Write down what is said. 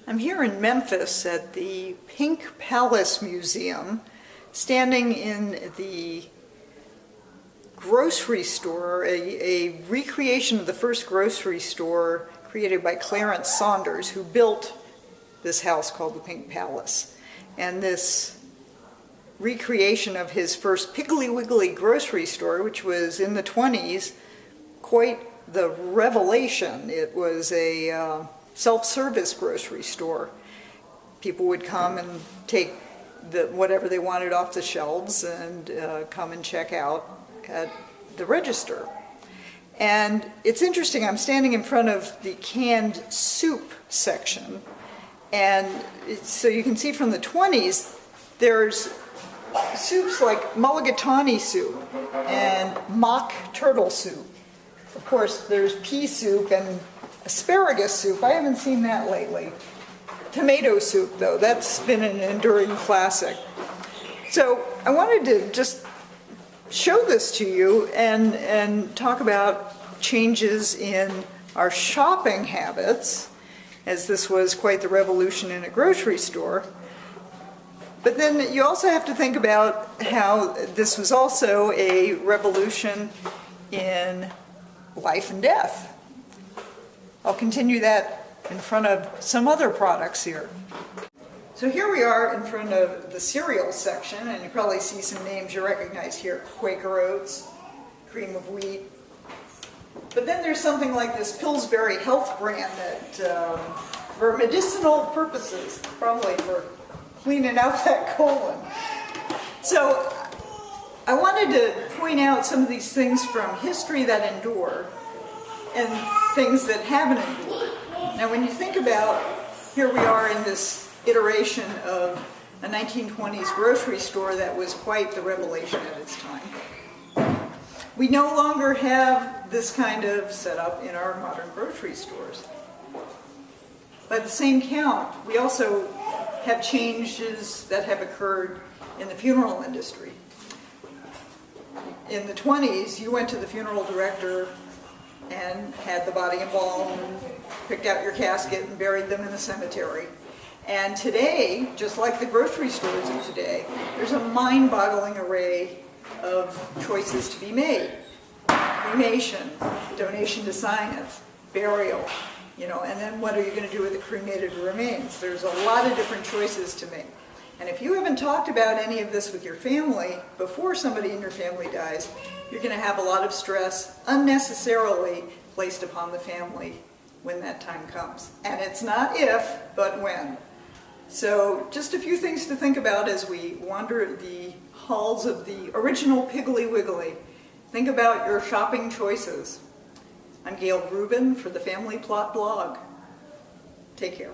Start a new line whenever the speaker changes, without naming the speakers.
I'm here in Memphis at the Pink Palace Museum, standing in the grocery store, a recreation of the first grocery store created by Clarence Saunders, who built this house called the Pink Palace. And this recreation of his first Piggly Wiggly grocery store, which was in the 20s, quite the revelation. It was a self-service grocery store. People would come and take whatever they wanted off the shelves and come and check out at the register. And it's interesting, I'm standing in front of the canned soup section, and so you can see from the 20s there's soups like mulligatawny soup and mock turtle soup. Of course, there's pea soup and asparagus soup. I haven't seen that lately. Tomato soup, though, that's been an enduring classic. So I wanted to just show this to you and talk about changes in our shopping habits, as this was quite the revolution in a grocery store. But then you also have to think about how this was also a revolution in life and death. I'll continue that in front of some other products here. So here we are in front of the cereal section, and you probably see some names you recognize here: Quaker Oats, Cream of Wheat. But then there's something like this Pillsbury Health brand that, for medicinal purposes, probably for cleaning out that colon. So I wanted to point out some of these things from history that endure and things that haven't endured. Now when you think about, here we are in this iteration of a 1920s grocery store that was quite the revelation at its time. We no longer have this kind of setup in our modern grocery stores. By the same count, we also have changes that have occurred in the funeral industry. In the 20s, you went to the funeral director and had the body embalmed, and picked out your casket and buried them in the cemetery. And today, just like the grocery stores of today, there's a mind-boggling array of choices to be made. Cremation, donation to science, burial, and then what are you going to do with the cremated remains? There's a lot of different choices to make. And if you haven't talked about any of this with your family before somebody in your family dies, you're going to have a lot of stress unnecessarily placed upon the family when that time comes. And it's not if, but when. So just a few things to think about as we wander the halls of the original Piggly Wiggly. Think about your shopping choices. I'm Gail Rubin for the Family Plot blog. Take care.